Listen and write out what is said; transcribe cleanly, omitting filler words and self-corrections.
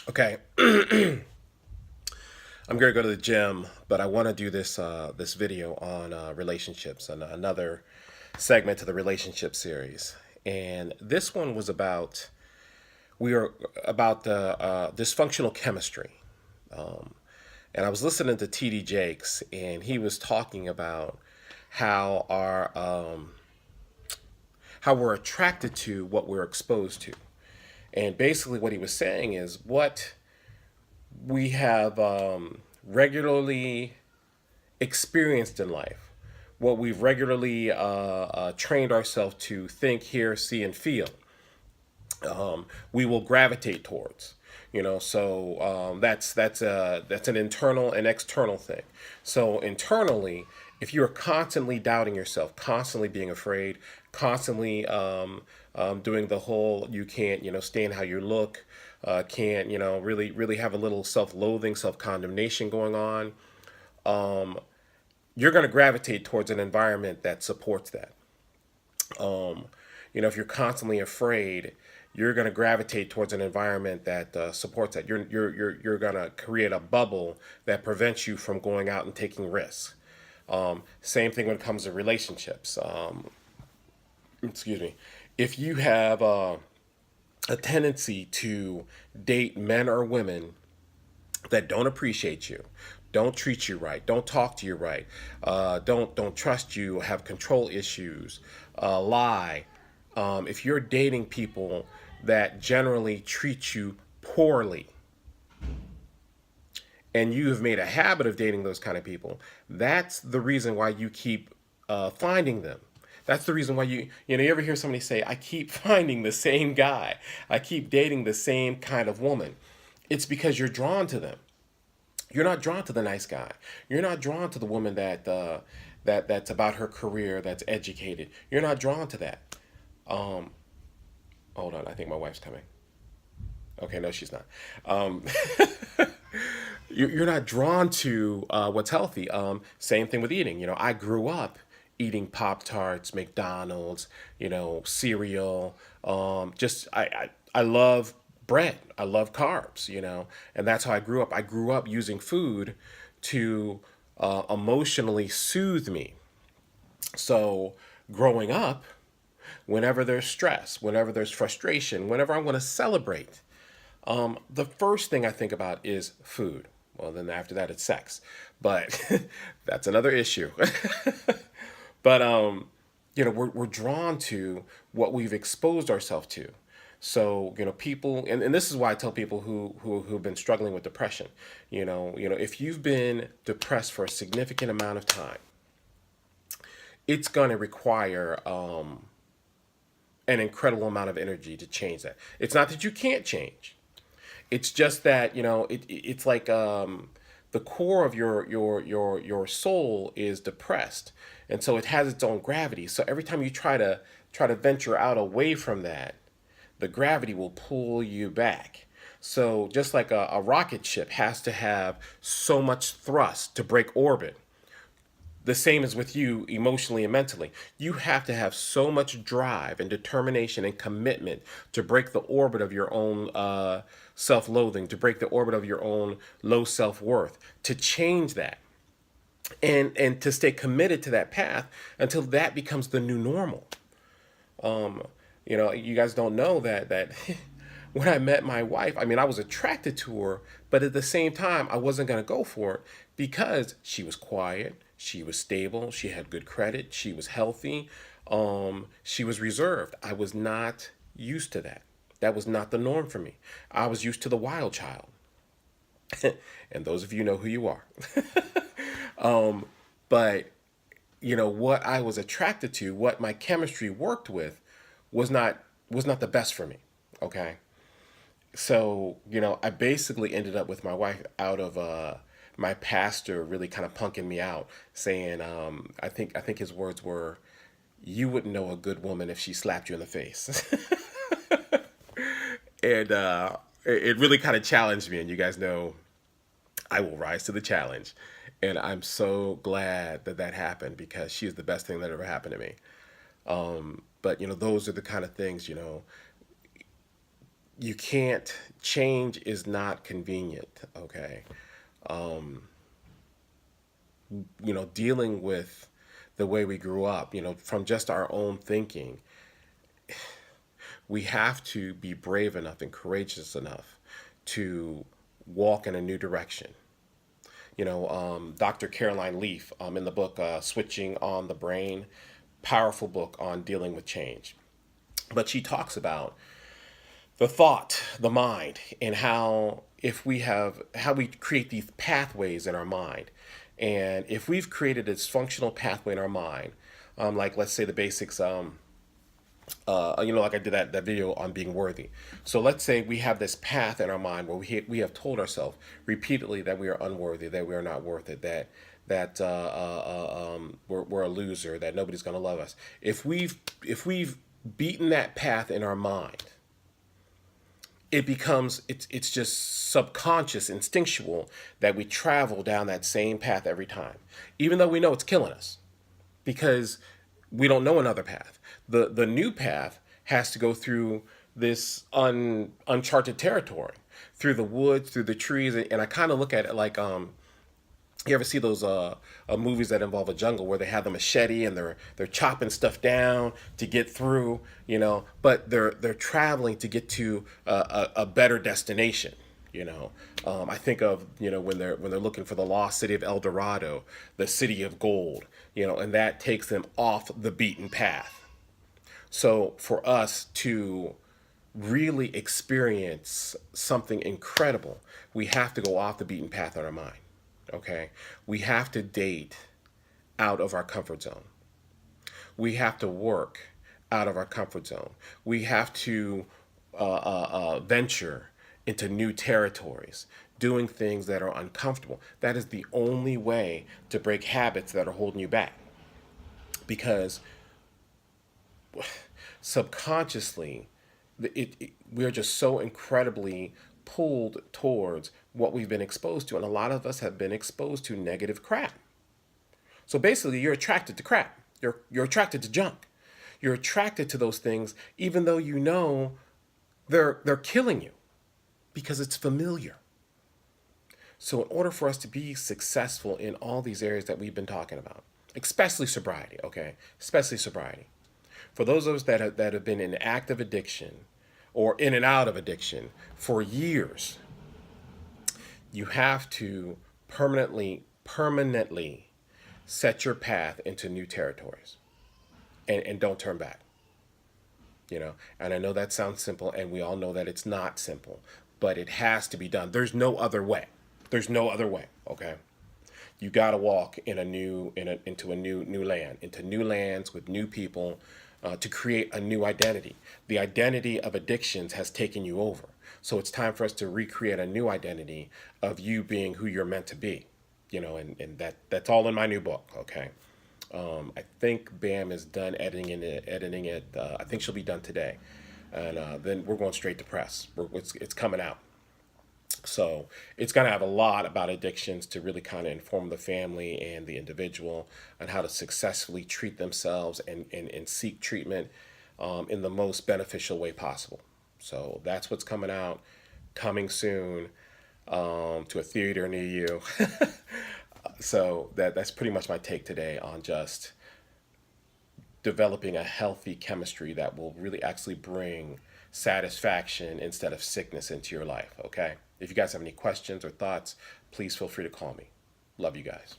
Okay, I'm gonna go to the gym, but I want to do this video on relationships and another segment to the relationship series. And this one was about we are about the dysfunctional chemistry. Um, and I was listening to TD Jakes, and he was talking about how how we're attracted to what we're exposed to. And basically, what he was saying is what we have regularly experienced in life, what we've regularly trained ourselves to think, hear, see, and feel, we will gravitate towards. That's an internal and external thing. So internally, if you're constantly doubting yourself, constantly being afraid, constantly doing the whole you can't stand how you look, can't really have a little self-loathing, self-condemnation going on, you're going to gravitate towards an environment that supports that. If you're constantly afraid, you're going to gravitate towards an environment that supports that. You're going to create a bubble that prevents you from going out and taking risks. Same thing when it comes to relationships. Excuse me. If you have a tendency to date men or women that don't appreciate you, don't treat you right, don't talk to you right, don't trust you, have control issues, lie. If you're dating people that generally treat you poorly, and you have made a habit of dating those kind of people, that's the reason why you keep finding them. That's the reason why you ever hear somebody say, I keep finding the same guy. I keep dating the same kind of woman. It's because you're drawn to them. You're not drawn to the nice guy. You're not drawn to the woman that's about her career, that's educated. You're not drawn to that. Um, Hold on, I think my wife's coming. Okay, no, she's not. Um, you're not drawn to what's healthy. Same thing with eating. I grew up eating Pop Tarts, McDonald's, cereal. I love bread. I love carbs. And that's how I grew up. I grew up using food to emotionally soothe me. So growing up, whenever there's stress, whenever there's frustration, whenever I want to celebrate, the first thing I think about is food. Well, then after that, it's sex, but that's another issue. But we're drawn to what we've exposed ourselves to. So people, and this is why I tell people who've been struggling with depression. If you've been depressed for a significant amount of time, it's going to require an incredible amount of energy to change that. It's not that you can't change. It's just that it's like the core of your soul is depressed, and so it has its own gravity. So every time you try to venture out away from that, the gravity will pull you back. So just like a rocket ship has to have so much thrust to break orbit, the same as with you emotionally and mentally. You have to have so much drive and determination and commitment to break the orbit of your own self loathing, to break the orbit of your own low self worth, to change that. And to stay committed to that path until that becomes the new normal. You guys don't know that when I met my wife, I mean, I was attracted to her, but at the same time, I wasn't going to go for it because she was quiet, she was stable, she had good credit, she was healthy, she was reserved. I was not used to that. That was not the norm for me. I was used to the wild child. And those of you know who you are. But what I was attracted to, what my chemistry worked with, was not the best for me. Okay, so I basically ended up with my wife out of my pastor really kind of punking me out, saying I think his words were, "You wouldn't know a good woman if she slapped you in the face," and it really kind of challenged me. And you guys know I will rise to the challenge. And I'm so glad that that happened because she is the best thing that ever happened to me. But those are the kind of things, you can't, change is not convenient, okay? Dealing with the way we grew up, from just our own thinking, we have to be brave enough and courageous enough to walk in a new direction. Dr. Caroline Leaf, in the book Switching on the Brain, powerful book on dealing with change. But she talks about the thought, the mind, and how if we have how we create these pathways in our mind, and if we've created a dysfunctional pathway in our mind, like let's say the basics, like I did that video on being worthy. So let's say we have this path in our mind where we have told ourselves repeatedly that we are unworthy, that we are not worth it, that we're a loser, that nobody's going to love us. If we've beaten that path in our mind, it's just subconscious, instinctual that we travel down that same path every time, even though we know it's killing us because we don't know another path. The new path has to go through this uncharted territory, through the woods, through the trees, and I kind of look at it like you ever see those movies that involve a jungle where they have the machete and they're chopping stuff down to get through, but they're traveling to get to a better destination. I think of when they're looking for the lost city of El Dorado, the city of gold, and that takes them off the beaten path. So for us to really experience something incredible, we have to go off the beaten path in our mind. Okay? We have to date out of our comfort zone. We have to work out of our comfort zone. We have to venture into new territories, doing things that are uncomfortable. That is the only way to break habits that are holding you back. Because subconsciously, we're just so incredibly pulled towards what we've been exposed to. And a lot of us have been exposed to negative crap. So basically, you're attracted to crap. You're attracted to junk. You're attracted to those things, even though you know they're killing you because it's familiar. So in order for us to be successful in all these areas that we've been talking about, especially sobriety, okay, especially sobriety, for those of us that have been in active addiction or in and out of addiction for years, you have to permanently set your path into new territories and don't turn back. And I know that sounds simple, and we all know that it's not simple, but it has to be done. There's no other way. There's no other way. Okay, you got to walk in into a new land, into new lands with new people, to create a new identity. The identity of addictions has taken you over, so it's time for us to recreate a new identity of you being who you're meant to be. And that's all in my new book. Okay. I think Bam is done editing it. I think she'll be done today, and then we're going straight to press. It's coming out. So it's going to have a lot about addictions to really kind of inform the family and the individual on how to successfully treat themselves and seek treatment in the most beneficial way possible. So that's what's coming out, coming soon, to a theater near you. So that's pretty much my take today on just developing a healthy chemistry that will really actually bring satisfaction instead of sickness into your life. Okay. If you guys have any questions or thoughts, please feel free to call me. Love you guys.